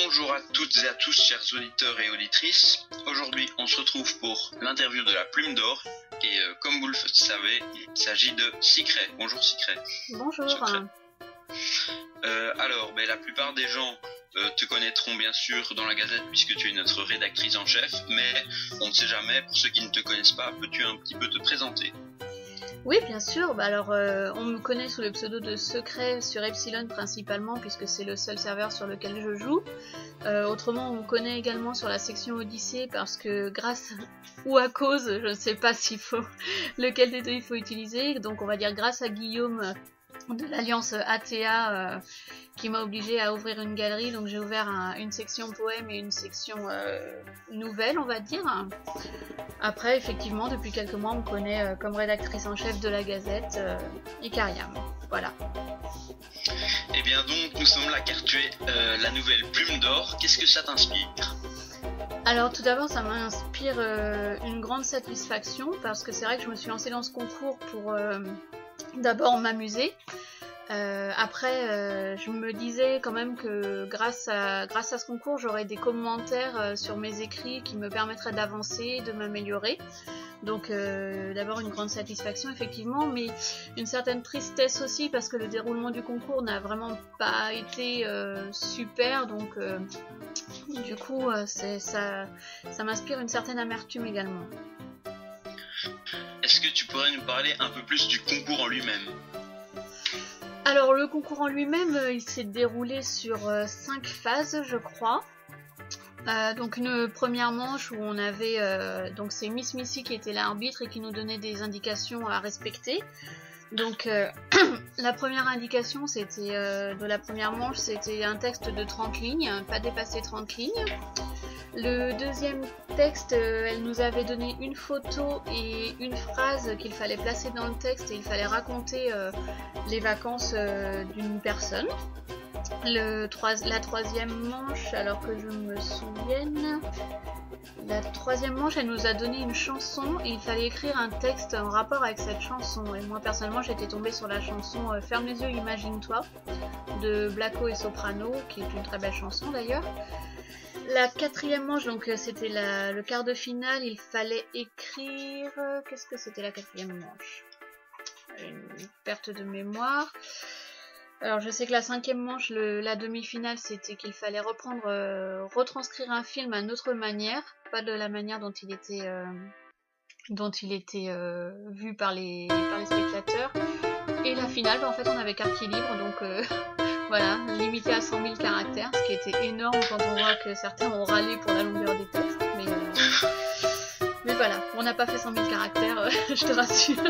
Bonjour à toutes et à tous, chers auditeurs et auditrices. Aujourd'hui, on se retrouve pour l'interview de la Plume d'Or. Et comme vous le savez, il s'agit de Secret. Bonjour Secret. Bonjour. Secret. Alors, la plupart des gens te connaîtront bien sûr dans la Gazette puisque tu es notre rédactrice en chef. Mais on ne sait jamais, pour ceux qui ne te connaissent pas, peux-tu un petit peu te présenter ? Oui, bien sûr. On me connaît sous le pseudo de Secret sur Epsilon principalement, puisque c'est le seul serveur sur lequel je joue. Autrement, on me connaît également sur la section Odyssée, parce que grâce ou à cause, je ne sais pas lequel des deux il faut utiliser. Donc on va dire grâce à Guillaume de l'Alliance ATA qui m'a obligé à ouvrir une galerie, donc j'ai ouvert une section poème et une section nouvelle, on va dire. Après, effectivement, depuis quelques mois, on me connaît comme rédactrice en chef de la Gazette Icariam. Voilà. Eh bien donc, nous sommes là car tu es la nouvelle Plume d'Or. Qu'est-ce que ça t'inspire ? Alors tout d'abord, ça m'inspire une grande satisfaction, parce que c'est vrai que je me suis lancée dans ce concours pour d'abord m'amuser. Après, je me disais quand même que grâce à ce concours, j'aurais des commentaires sur mes écrits qui me permettraient d'avancer, de m'améliorer. Donc d'abord une grande satisfaction effectivement, mais une certaine tristesse aussi, parce que le déroulement du concours n'a vraiment pas été super. Donc du coup, ça m'inspire une certaine amertume également. Est-ce que tu pourrais nous parler un peu plus du concours en lui-même ? Alors le concours en lui-même, il s'est déroulé sur 5 phases, je crois. Donc une première manche où on avait, donc c'est Miss Missy qui était l'arbitre et qui nous donnait des indications à respecter. Donc la première indication de la première manche, c'était un texte de 30 lignes, pas dépasser 30 lignes. Le deuxième texte, elle nous avait donné une photo et une phrase qu'il fallait placer dans le texte, et il fallait raconter les vacances d'une personne. La troisième manche, alors que je me souvienne, la troisième manche, elle nous a donné une chanson et il fallait écrire un texte en rapport avec cette chanson. Et moi personnellement, j'étais tombée sur la chanson Ferme les yeux, imagine-toi de Blacko et Soprano, qui est une très belle chanson d'ailleurs. La quatrième manche, donc c'était le quart de finale, il fallait écrire... Qu'est-ce que c'était la quatrième manche ? Une perte de mémoire. Alors je sais que la cinquième manche, la demi-finale, c'était qu'il fallait retranscrire un film à une autre manière, pas de la manière dont il était vu par les spectateurs. Et la finale, en fait on avait quartier libre, donc... Voilà, limité à 100 000 caractères, ce qui était énorme quand on voit que certains ont râlé pour la longueur des textes. Mais voilà, on n'a pas fait 100 000 caractères, je te rassure.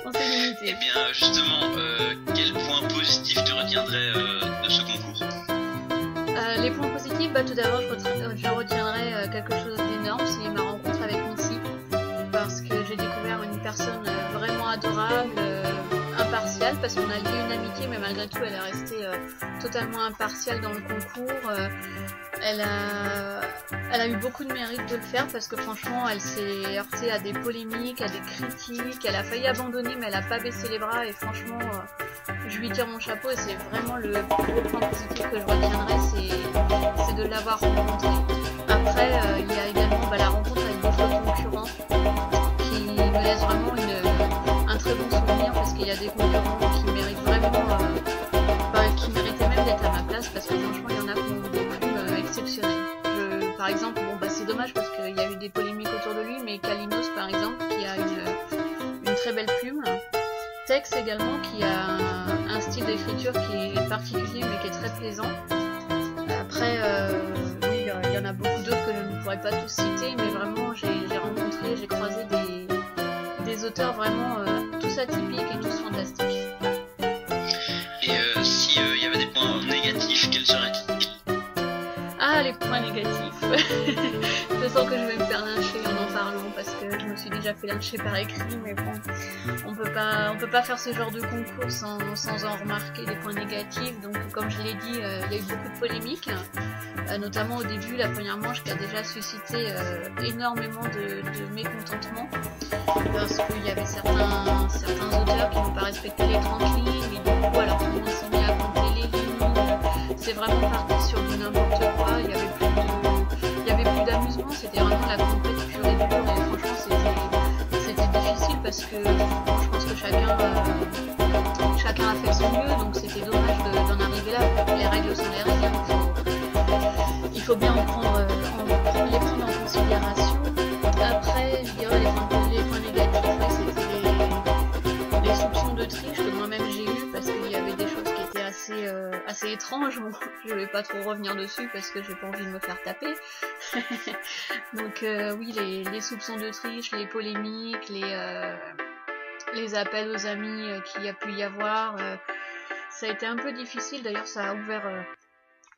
On s'est limité. Eh bien, justement, quel point positif tu retiendrais de ce concours ? Les points positifs, tout d'abord, je retiendrai quelque chose d'énorme, c'est ma rencontre avec Missy, parce que j'ai découvert une personne vraiment adorable, impartiale, parce qu'on a lié une amitié, mais malgré tout elle est restée totalement impartiale dans le concours. Elle a eu beaucoup de mérite de le faire, parce que franchement elle s'est heurtée à des polémiques, à des critiques, elle a failli abandonner mais elle a pas baissé les bras, et franchement je lui tire mon chapeau, et c'est vraiment le gros point positif que je retiendrai, c'est de l'avoir rencontrée. Après il y a également la rencontre avec d'autres concurrents qui me laisse vraiment un très bon souvenir, parce qu'il y a des concurrents qui méritent vraiment, qui méritaient même d'être à ma place, parce que franchement il y en a qui ont des plumes exceptionnelles. Par exemple, c'est dommage parce qu'il y a eu des polémiques autour de lui, mais Kalinos par exemple, qui a une très belle plume. Tex également, qui a un style d'écriture qui est particulier mais qui est très plaisant. Après, oui, il y en a beaucoup d'autres que je ne pourrais pas tous citer, mais vraiment j'ai croisé des auteurs vraiment tous atypiques et tous fantastiques. Et s'il y avait des points négatifs, quels seraient-ils ? Ah, les points négatifs. Je sens que je vais me faire lyncher en parlant, parce que je me suis déjà fait lyncher par écrit, mais bon, on peut pas faire ce genre de concours sans en remarquer des points négatifs. Donc comme je l'ai dit, il y a eu beaucoup de polémiques, notamment au début, la première manche qui a déjà suscité énormément de mécontentement, parce qu'il y avait certains auteurs qui n'ont pas respecté les 30 lignes, et du coup alors tout le monde s'est mis à compter les lignes, c'est vraiment parti sur du n'importe quoi. Il y avait plus d'amusement, c'était vraiment la complète pure et dure. Et franchement, c'était difficile parce que je pense que chacun a fait de son mieux, donc c'était dommage d'en arriver là. Les règles sont les règles, il faut bien les prendre en considération. Après, je dirais les points négatifs, c'était les soupçons de triche que moi-même j'ai eu parce qu'il y avait des choses qui étaient assez étranges. Bon, je vais pas trop revenir dessus parce que j'ai pas envie de me faire taper. Donc oui, les soupçons de triche, les polémiques, les appels aux amis qu'il y a pu y avoir, ça a été un peu difficile. D'ailleurs, ça a ouvert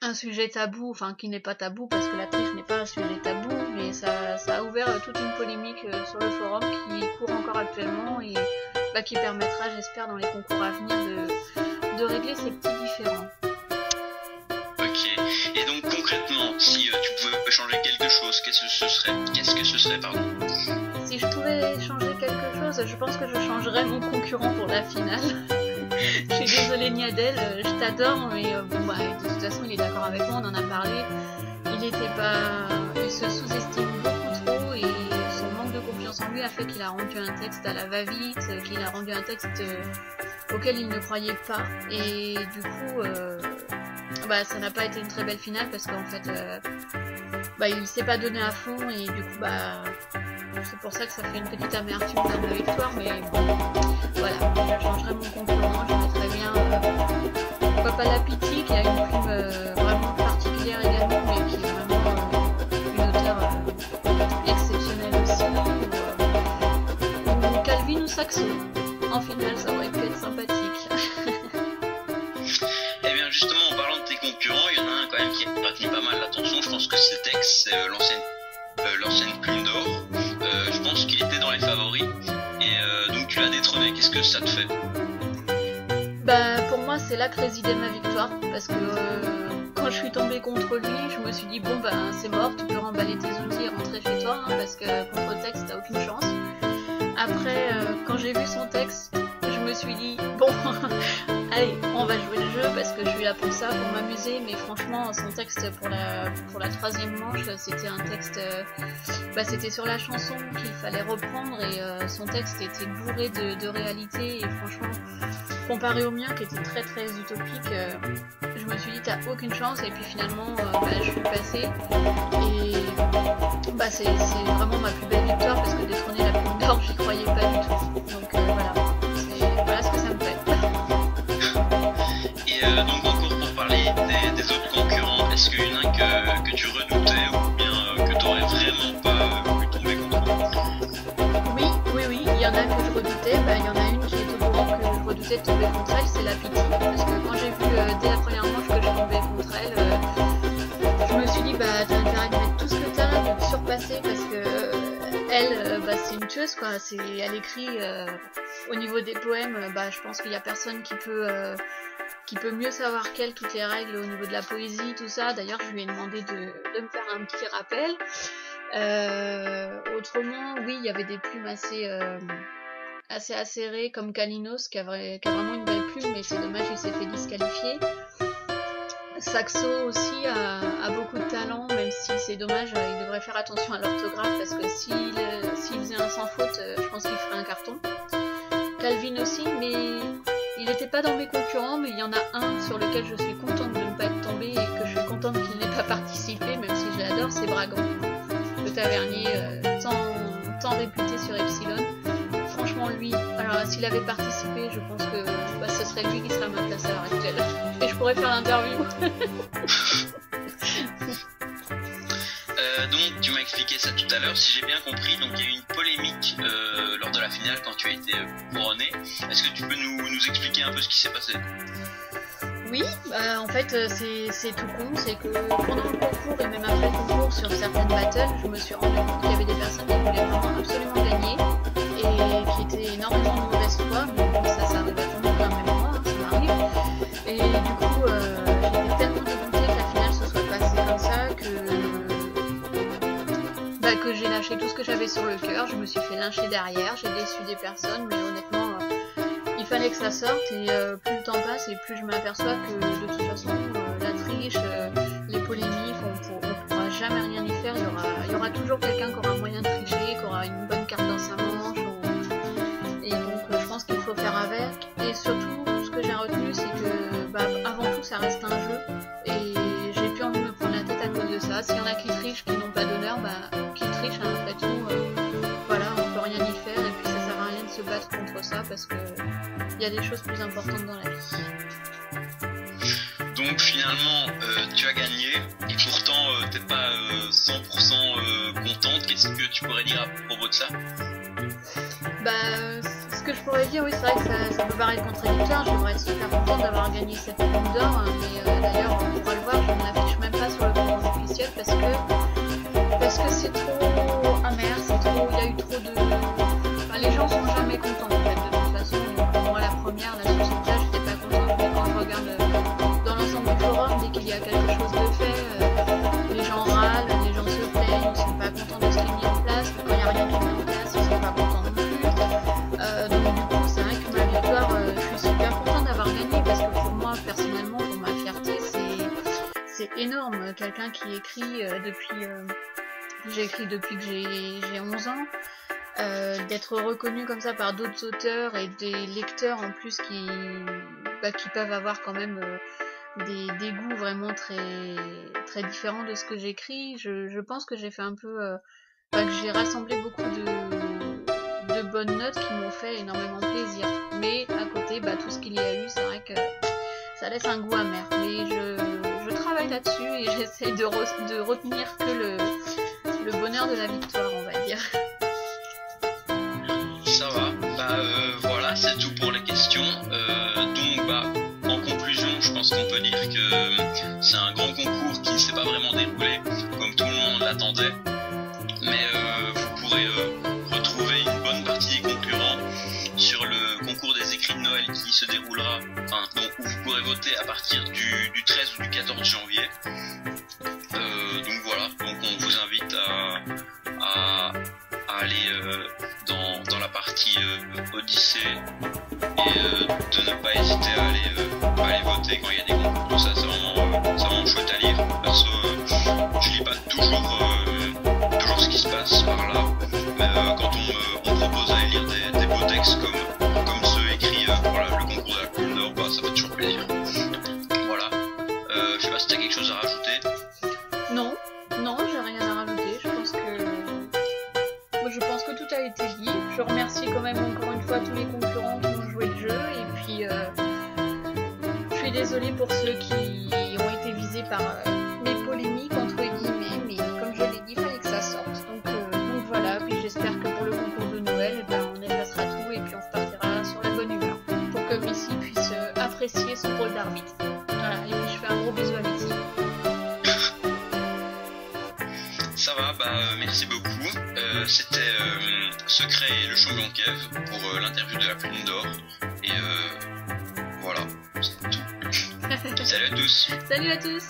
un sujet tabou, enfin qui n'est pas tabou parce que la triche n'est pas un sujet tabou, mais ça a ouvert toute une polémique sur le forum qui court encore actuellement et qui permettra, j'espère, dans les concours à venir de régler ces petits différends. Ok, et donc concrètement, si tu pouvais changer quelque chose, qu'est-ce que ce serait, pardon? Si je pouvais changer quelque chose, je pense que je changerais mon concurrent pour la finale. Je suis désolée Niadel, je t'adore, mais de toute façon il est d'accord avec moi, on en a parlé. Il se sous-estime beaucoup trop et son manque de confiance en lui a fait qu'il a rendu un texte à la va-vite, qu'il a rendu un texte auquel il ne croyait pas. Et du coup, ça n'a pas été une très belle finale parce qu'en fait, il s'est pas donné à fond et du coup, c'est pour ça que ça fait une petite amertume dans la victoire, mais bon, voilà, je changerai mon concurrent, je mettrais bien, pourquoi pas la Pity qui a une plume vraiment particulière également, mais qui est vraiment une auteure exceptionnelle aussi, ou Calvin ou Saxo, en finale ça aurait pu être sympathique. Eh bien justement, en parlant de tes concurrents, il y en a un quand même qui a retenu pas mal l'attention, je pense que c'est Tex, c'est l'ancienne plume d'or. Je pense qu'il était dans les favoris et donc tu l'as détrôné. Qu'est-ce que ça te fait? Pour moi c'est là que résidait ma victoire parce que quand je suis tombée contre lui je me suis dit c'est mort, tu peux remballer tes outils et rentrer chez toi parce que contre Tex t'as aucune chance. Après quand j'ai vu son texte je me suis dit allez on va jouer le jeu parce que je suis là pour ça, pour m'amuser, mais franchement son texte pour la troisième manche c'était un texte c'était sur la chanson qu'il fallait reprendre et son texte était bourré de réalité et franchement comparé au mien qui était très très utopique, je me suis dit t'as aucune chance et puis finalement je suis passée et c'est vraiment ma plus belle victoire parce que détrôner la plume d'or j'y croyais pas du tout, donc voilà ce que ça me fait. Et donc encore pour parler des autres concurrents, est-ce qu'il y en a que tu redoutais ou bien que tu aurais vraiment pas voulu tomber contre eux? Oui, il y en a que je redoutais, il y en a une qui est au courant que je redoutais de tomber contre elle, c'est la Pity, parce que quand j'ai vu dès la première manche que je tombais contre elle, je me suis dit t'as intérêt de mettre tout ce que t'as, de te surpasser parce que elle, c'est une tueuse quoi, elle écrit au niveau des poèmes, je pense qu'il y a personne qui peut mieux savoir qu'elle toutes les règles au niveau de la poésie, tout ça. D'ailleurs je lui ai demandé de me faire un petit rappel. Autrement oui il y avait des plumes assez acérées comme Kalinos qui a vraiment une belle plume, mais c'est dommage il s'est fait disqualifier. Saxo aussi a beaucoup de talent, même si c'est dommage, il devrait faire attention à l'orthographe parce que s'il faisait un sans faute, je pense qu'il ferait un carton. Calvin aussi, mais il n'était pas dans mes concurrents, mais il y en a un sur lequel je suis contente de ne pas être tombée et que je suis contente qu'il n'ait pas participé, même si je l'adore, c'est Bragan, le tavernier tant réputé sur Epsilon. Franchement lui, alors s'il avait participé, je pense que ce serait lui qui serait à ma place à l'heure actuelle. Et je pourrais faire l'interview. Donc tu m'as expliqué ça tout à l'heure, si j'ai bien compris, donc il y a eu une polémique lors de la finale quand tu as été couronné. Est-ce que tu peux nous expliquer un peu ce qui s'est passé? Oui, en fait c'est tout con, c'est que pendant le concours et même après le concours sur certaines battles, je me suis rendu compte qu'il y avait des personnes qui voulaient vraiment absolument gagner et qui étaient énormément de mauvaise foi, mais bon, ça arrive à tout le monde, même moi, ça m'arrive. Et du coup j'étais tellement dégoûtée que la finale se soit passée comme ça que j'ai lâché tout ce que j'avais sur le cœur, je me suis fait lyncher derrière, j'ai déçu des personnes, mais honnêtement il fallait que ça sorte et plus le temps passe et plus je m'aperçois que de toute façon la tri polémique, on pourra jamais rien y faire, il y aura toujours quelqu'un qui aura moyen de tricher, qui aura une bonne carte dans sa manche, et donc je pense qu'il faut faire avec. Et surtout, ce que j'ai retenu, c'est que avant tout, ça reste un jeu, et j'ai plus envie de me prendre la tête à cause de ça. S'il y en a qui trichent, qui n'ont pas d'honneur, qu'ils trichent, hein, après tout, voilà, on peut rien y faire, et puis ça sert à rien de se battre contre ça, parce que il y a des choses plus importantes dans la vie. Donc finalement, tu as gagné, et pourtant t'es pas 100% contente. Qu'est-ce que tu pourrais dire à propos de ça? Ce que je pourrais dire, oui, c'est vrai que ça peut paraître contradictoire. J'aimerais être super contente d'avoir gagné cette Palme d'Or, hein, mais d'ailleurs, on pourra le voir, je ne l'affiche même pas sur le concours officiel parce que c'est trop amer, il y a eu trop de... Enfin, les gens sont jamais contents en fait, de toute façon. Donc, moi, la première, là, sur cette page, j'étais pas contente, mais quand je regarde dans l'ensemble du forum, dès qu'il y a quelque chose de fait, les gens râlent, les gens se plaignent, ils sont pas contents de ce qui est mis en place, mais quand il n'y a rien qui est mis en place, ils sont pas contents non plus. Donc du coup, c'est vrai que ma victoire, je suis super contente d'avoir gagné, parce que pour moi, personnellement, pour ma fierté, c'est énorme. Quelqu'un qui écrit j'ai écrit depuis que j'ai 11 ans, d'être reconnu comme ça par d'autres auteurs et des lecteurs en plus qui peuvent avoir quand même des goûts vraiment très, très différents de ce que j'écris. Je pense que j'ai fait un peu... que j'ai rassemblé beaucoup de bonnes notes qui m'ont fait énormément plaisir. Mais à côté, tout ce qu'il y a eu, c'est vrai que ça laisse un goût amer. Mais je travaille là-dessus et j'essaie de retenir que le bonheur de la victoire, on va dire. Ça va, voilà, c'est tout pour les questions. Donc en conclusion, je pense qu'on peut dire que c'est un grand concours qui ne s'est pas vraiment déroulé comme tout le monde l'attendait. Mais vous pourrez retrouver une bonne partie des concurrents sur le concours des écrits de Noël qui se déroulera, où vous pourrez voter à partir du 13 ou du 14 janvier. Donc voilà, on vous invite à aller dans la partie Odyssée et de ne pas hésiter à aller voter quand il y a des concours. Tout ça, c'est vraiment chouette à lire. Perso, je lis pas toujours ce qui se passe par là, mais quand on propose d'aller lire des beaux textes comme ceux écrits pour le concours de la Palme d'Or, ça fait toujours plaisir. Voilà. Je sais pas si t'as quelque chose à rajouter. Non, j'ai rien à rajouter. Je pense que tout a été dit. Je remercie quand même encore une fois tous les concurrents qui ont joué le jeu, et puis je suis désolée pour ceux qui ont été visés par mes polémiques entre guillemets, mais comme je l'ai dit, il fallait que ça sorte. Donc voilà, puis j'espère que pour le concours de Noël, on effacera tout et puis on repartira sur la bonne humeur pour que Missy puisse apprécier son rôle d'arbitre. Voilà, et puis je fais un gros bisou à Missy. Ça va, merci beaucoup. C'était Secret et le champion Kev pour l'interview de la Palme d'Or. Et voilà, c'est tout. Salut à tous. Salut à tous.